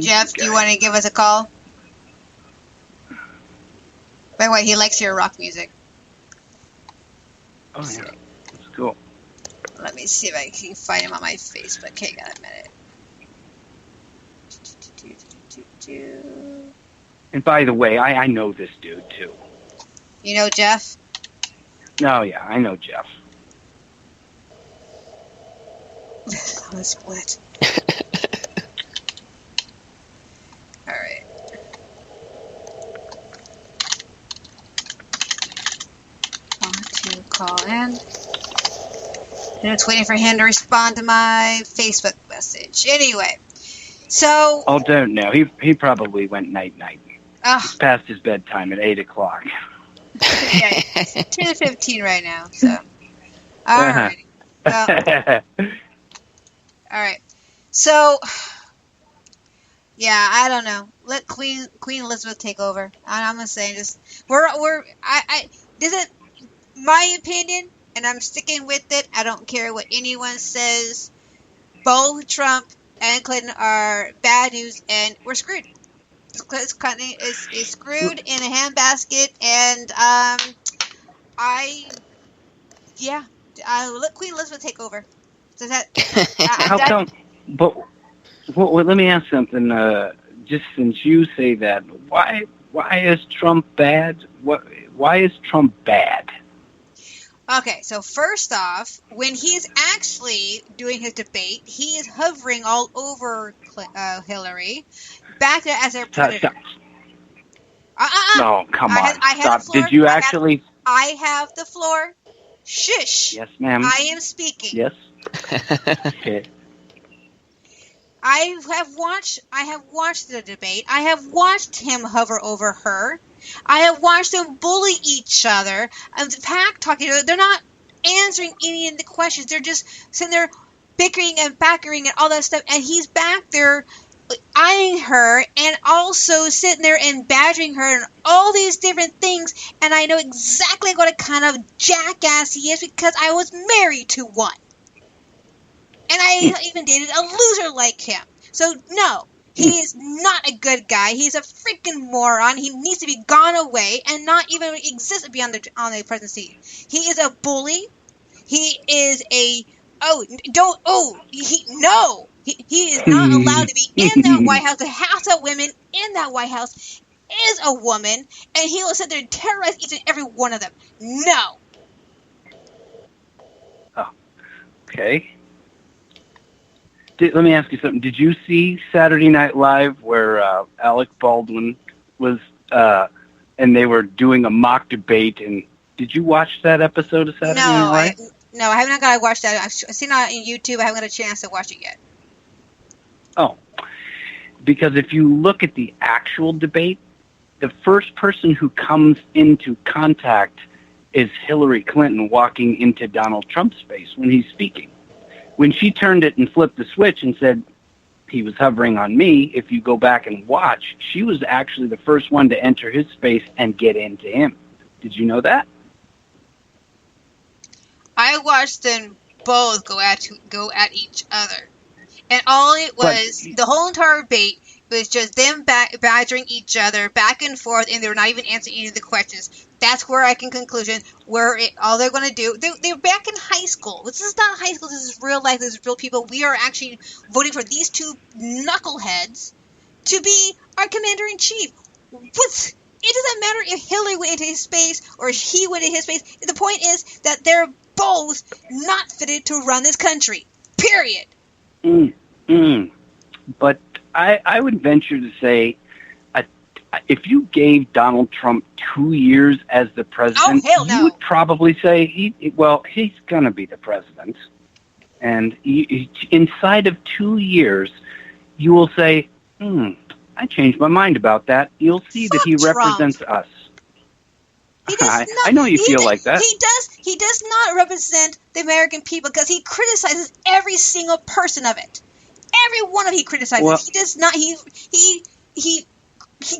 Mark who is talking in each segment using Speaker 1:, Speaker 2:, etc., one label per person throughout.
Speaker 1: Jeff, do you want to give us a call? By the way, he likes your rock music.
Speaker 2: Oh, yeah. That's cool.
Speaker 1: Let me see if I can find him on my Facebook. Okay, got a minute.
Speaker 2: And by the way, I know this dude, too.
Speaker 1: You know Jeff?
Speaker 2: Oh, yeah, I know Jeff.
Speaker 1: On a split. All right. Want to call in. I'm just waiting for him to respond to my Facebook message. Anyway, so...
Speaker 2: Oh, don't know. He probably went night-night. It's past his bedtime at 8 o'clock.
Speaker 1: Yeah, it's 10:15 right now, so... All right. Well, all right. So, yeah, I don't know. Let Queen Elizabeth take over. I'm gonna say this is my opinion, and I'm sticking with it. I don't care what anyone says. Both Trump and Clinton are bad news, and we're screwed. Clinton is screwed in a handbasket, and let Queen Elizabeth take over. Does that?
Speaker 2: How come? But let me ask something. Just since you say that, why is Trump bad? Why is Trump bad?
Speaker 1: Okay, so first off, when he's actually doing his debate, he is hovering all over Hillary, back there as a predator.
Speaker 2: No, come on.
Speaker 1: Stop.
Speaker 2: Did you actually?
Speaker 1: I have the floor. Shush.
Speaker 2: Yes, ma'am.
Speaker 1: I am speaking.
Speaker 2: Yes. Okay.
Speaker 1: I have watched the debate. I have watched him hover over her. I have watched them bully each other. And the pack talking to her. They're not answering any of the questions. They're just sitting there bickering and backering and all that stuff. And he's back there eyeing her and also sitting there and badgering her and all these different things. And I know exactly what kind of jackass he is because I was married to one. And I even dated a loser like him. So, no, he is not a good guy. He's a freaking moron. He needs to be gone away and not even exist beyond on the presidency. He is a bully. He is a... He is not allowed to be in that White House. The House of women in that White House is a woman, and he will sit there and terrorize each and every one of them. No.
Speaker 2: Oh, okay. Let me ask you something. Did you see Saturday Night Live where Alec Baldwin was, and they were doing a mock debate? And did you watch that episode of Saturday Night Live?
Speaker 1: I have not got to watch that. I've seen it on YouTube. I haven't got a chance to watch it yet.
Speaker 2: Oh, because if you look at the actual debate, the first person who comes into contact is Hillary Clinton walking into Donald Trump's face when he's speaking. When she turned it and flipped the switch and said he was hovering on me, if you go back and watch, she was actually the first one to enter his space and get into him. Did you know that? I
Speaker 1: watched them both go at each other. And all it was, the whole entire debate was just them badgering each other back and forth, and they were not even answering any of the questions. That's where I can conclusion all they're going to do. They're back in high school. This is not high school. This is real life. This is real people. We are actually voting for these two knuckleheads to be our commander-in-chief. It doesn't matter if Hillary went into his space or he went into his space. The point is that they're both not fitted to run this country. Period.
Speaker 2: But I would venture to say, if you gave Donald Trump 2 years as the president, you would probably say, he's going to be the president. And inside of 2 years, you will say, I changed my mind about that. You'll see that he represents us. I know you feel like that.
Speaker 1: He does not represent the American people because he criticizes every single person of it. Every one of he criticizes. Well, he does not. He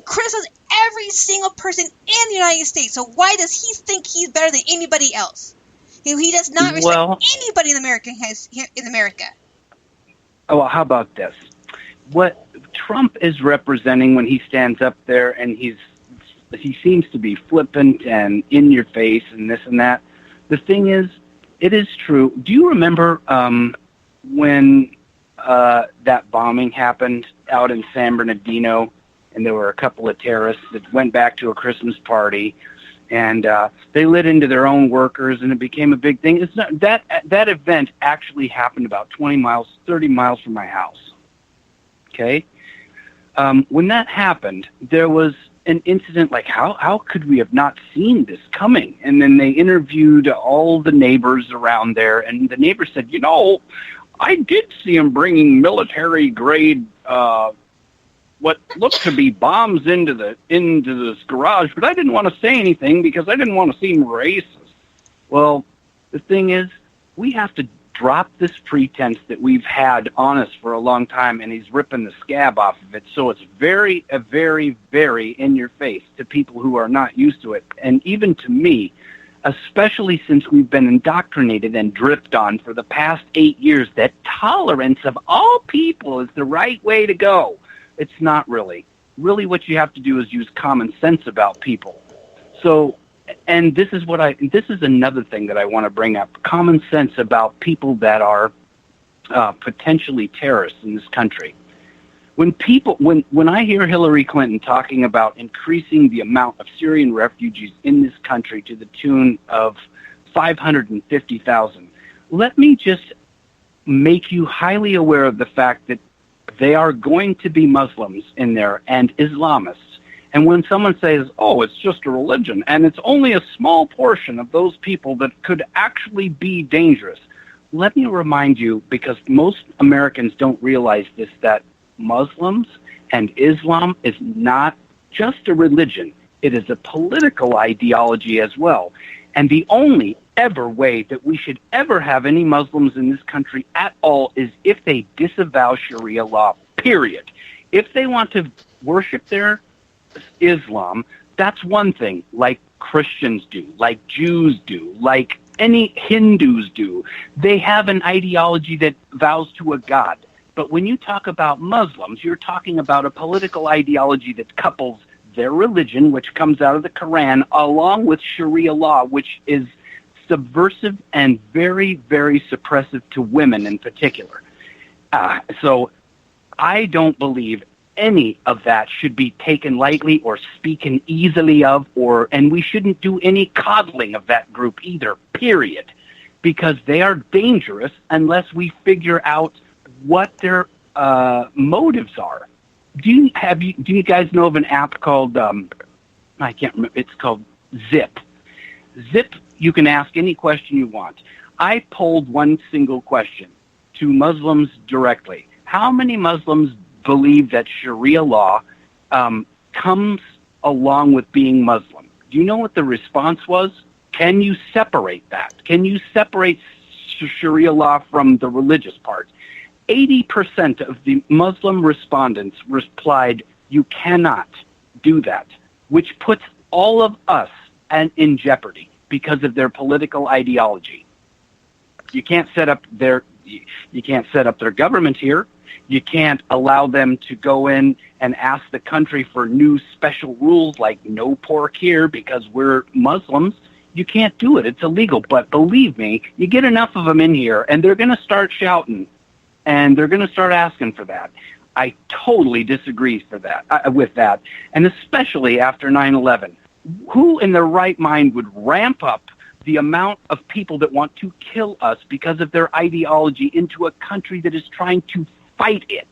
Speaker 1: criticizes every single person in the United States. So why does he think he's better than anybody else? He does not respect anybody in America. Oh,
Speaker 2: well, how about this? what Trump is representing when he stands up there and he seems to be flippant and in your face and this and that. The thing is, it is true. Do you remember when that bombing happened out in San Bernardino, and there were a couple of terrorists that went back to a Christmas party, and they lit into their own workers, and it became a big thing? It's not, that event actually happened about 20 miles, 30 miles from my house. Okay? When that happened, there was an incident like, how could we have not seen this coming? And then they interviewed all the neighbors around there, and the neighbors said, I did see him bringing military-grade what looked to be bombs into this garage, but I didn't want to say anything because I didn't want to seem racist. Well, the thing is, we have to drop this pretense that we've had on us for a long time, and he's ripping the scab off of it. So it's very, very, very in your face to people who are not used to it, and even to me, especially since we've been indoctrinated and dripped on for the past 8 years that tolerance of all people is the right way to go. It's not really. Really what you have to do is use common sense about people. So, and this is another thing that I want to bring up, common sense about people that are potentially terrorists in this country. When I hear Hillary Clinton talking about increasing the amount of Syrian refugees in this country to the tune of 550,000, let me just make you highly aware of the fact that they are going to be Muslims in there and Islamists. And when someone says, oh, it's just a religion, and it's only a small portion of those people that could actually be dangerous, let me remind you, because most Americans don't realize this, that Muslims and Islam is not just a religion. It is a political ideology as well. And the only ever way that we should ever have any Muslims in this country at all is if they disavow Sharia law, period. If they want to worship their Islam, that's one thing, like Christians do, like Jews do, like any Hindus do. They have an ideology that vows to a god. But when you talk about Muslims, you're talking about a political ideology that couples their religion, which comes out of the Quran, along with Sharia law, which is subversive and very, very suppressive to women in particular. So I don't believe any of that should be taken lightly or spoken easily of, and we shouldn't do any coddling of that group either, period, because they are dangerous unless we figure out what their motives are. Do you guys know of an app called I can't remember? It's called Zip. Zip, you can ask any question you want. I polled one single question to Muslims directly. How many Muslims believe that Sharia law comes along with being Muslim? Do you know what the response was? Can you separate that? Can you separate Sharia law from the religious part? 80% of the Muslim respondents replied, you cannot do that, which puts all of us in jeopardy because of their political ideology. You can't set up their government here. You can't allow them to go in and ask the country for new special rules like no pork here because we're Muslims. You can't do it. It's illegal. But believe me, you get enough of them in here, and they're going to start shouting, and they're going to start asking for that. I totally disagree with that, and especially after 9/11. Who in their right mind would ramp up the amount of people that want to kill us because of their ideology into a country that is trying to fight it?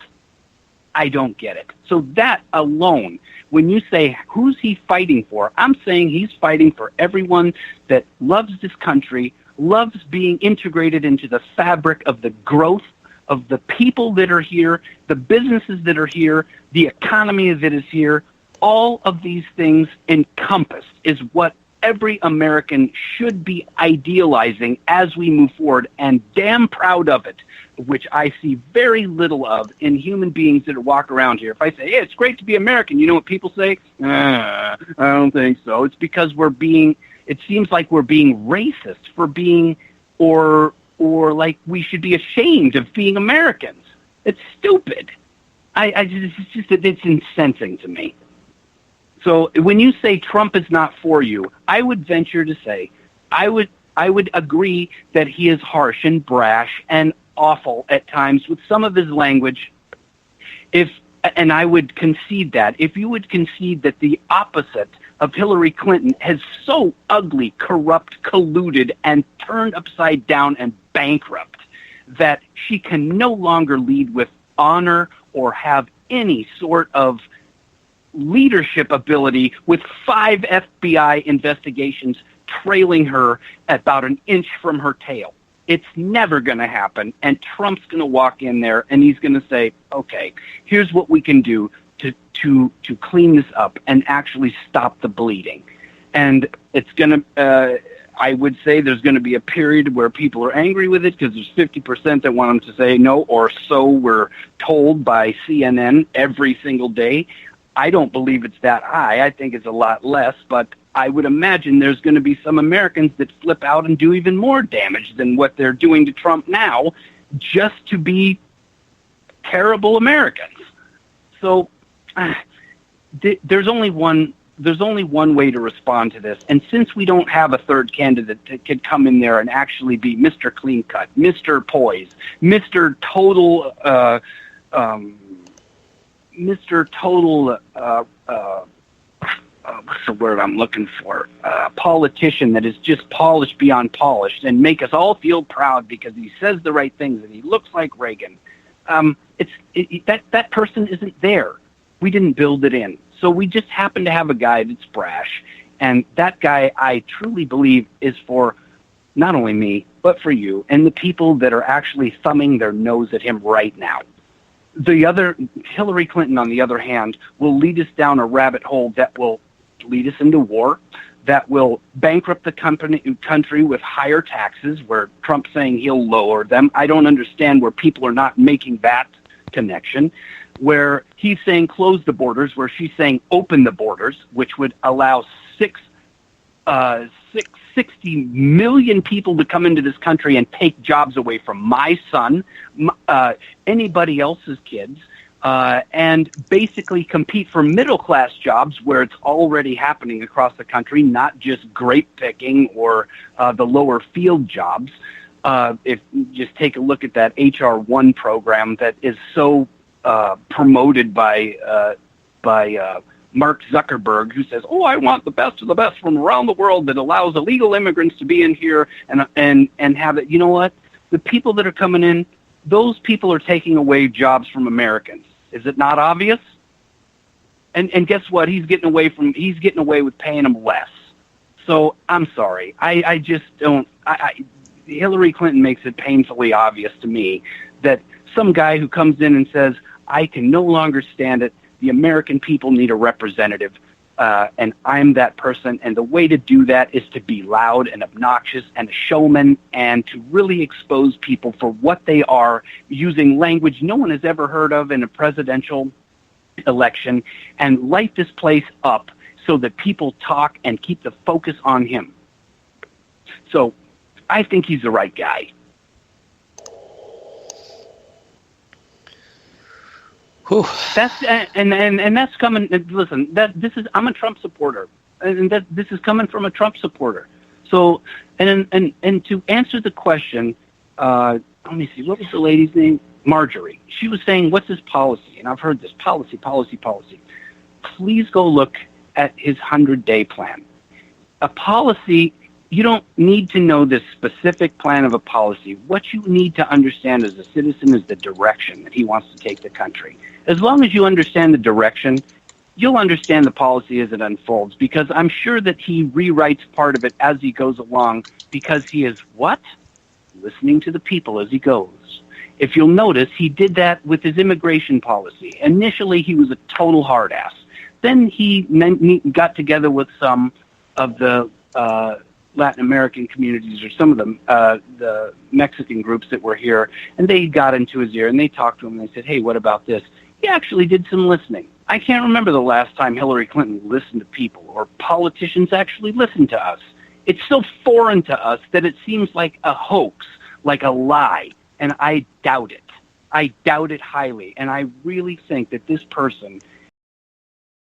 Speaker 2: I don't get it. So that alone, when you say, who's he fighting for? I'm saying he's fighting for everyone that loves this country, loves being integrated into the fabric of the growth of the people that are here, the businesses that are here, the economy that is here. All of these things encompassed is what every American should be idealizing as we move forward, and damn proud of it, which I see very little of in human beings that walk around here. If I say, hey, it's great to be American, you know what people say? I don't think so. It's because it seems like we're being racist for being, or like we should be ashamed of being Americans. It's stupid. it's incensing to me. So when you say Trump is not for you, I would venture to say I would agree that he is harsh and brash and awful at times with some of his language. And I would concede that. If you would concede that the opposite of Hillary Clinton has so ugly, corrupt, colluded, and turned upside down and bankrupt that she can no longer lead with honor or have any sort of leadership ability with 5 FBI investigations trailing her about an inch from her tail. It's never going to happen, and Trump's going to walk in there, and he's going to say, okay, here's what we can do to clean this up and actually stop the bleeding. And it's going to, I would say there's going to be a period where people are angry with it because there's 50% that want him to say no, or so we're told by CNN every single day. I don't believe it's that high. I think it's a lot less, but I would imagine there's going to be some Americans that flip out and do even more damage than what they're doing to Trump now just to be terrible Americans. So there's only one way to respond to this. And since we don't have a third candidate that could come in there and actually be Mr. Clean Cut, Mr. Poise, Mr. Total what's the word I'm looking for? Politician that is just polished beyond polished and make us all feel proud because he says the right things and he looks like Reagan. That person isn't there. We didn't build it in. So we just happen to have a guy that's brash. And that guy, I truly believe, is for not only me, but for you and the people that are actually thumbing their nose at him right now. Hillary Clinton, on the other hand, will lead us down a rabbit hole that will lead us into war, that will bankrupt the country with higher taxes, where Trump's saying he'll lower them. I don't understand where people are not making that connection, where he's saying close the borders, where she's saying open the borders, which would allow 60 million people to come into this country and take jobs away from my son, anybody else's kids, and basically compete for middle-class jobs where it's already happening across the country, not just grape picking or the lower field jobs. If you just take a look at that HR 1 program that is so promoted by Mark Zuckerberg, who says, "Oh, I want the best of the best from around the world that allows illegal immigrants to be in here and have it." You know what? The people that are coming in, those people are taking away jobs from Americans. Is it not obvious? And guess what? He's getting away with paying them less. So I'm sorry. I just don't. Hillary Clinton makes it painfully obvious to me that some guy who comes in and says, "I can no longer stand it. The American people need a representative, and I'm that person." And the way to do that is to be loud and obnoxious and a showman and to really expose people for what they are, using language no one has ever heard of in a presidential election, and light this place up so that people talk and keep the focus on him. So I think he's the right guy. That's coming. Listen, I'm a Trump supporter, and this is coming from a Trump supporter. So, and to answer the question, let me see, what was the lady's name? Marjorie. She was saying, "What's his policy?" And I've heard this policy. Please go look at his 100-day plan. A policy. You don't need to know the specific plan of a policy. What you need to understand as a citizen is the direction that he wants to take the country. As long as you understand the direction, you'll understand the policy as it unfolds, because I'm sure that he rewrites part of it as he goes along, because he is what? Listening to the people as he goes. If you'll notice, he did that with his immigration policy. Initially, he was a total hard ass. Then he got together with some of the Latin American communities, or some of the Mexican groups that were here, and they got into his ear and they talked to him and they said, "Hey, what about this?" He actually did some listening. I can't remember the last time Hillary Clinton listened to people or politicians actually listened to us. It's so foreign to us that it seems like a hoax, like a lie, and I doubt it. I doubt it highly. And I really think that this person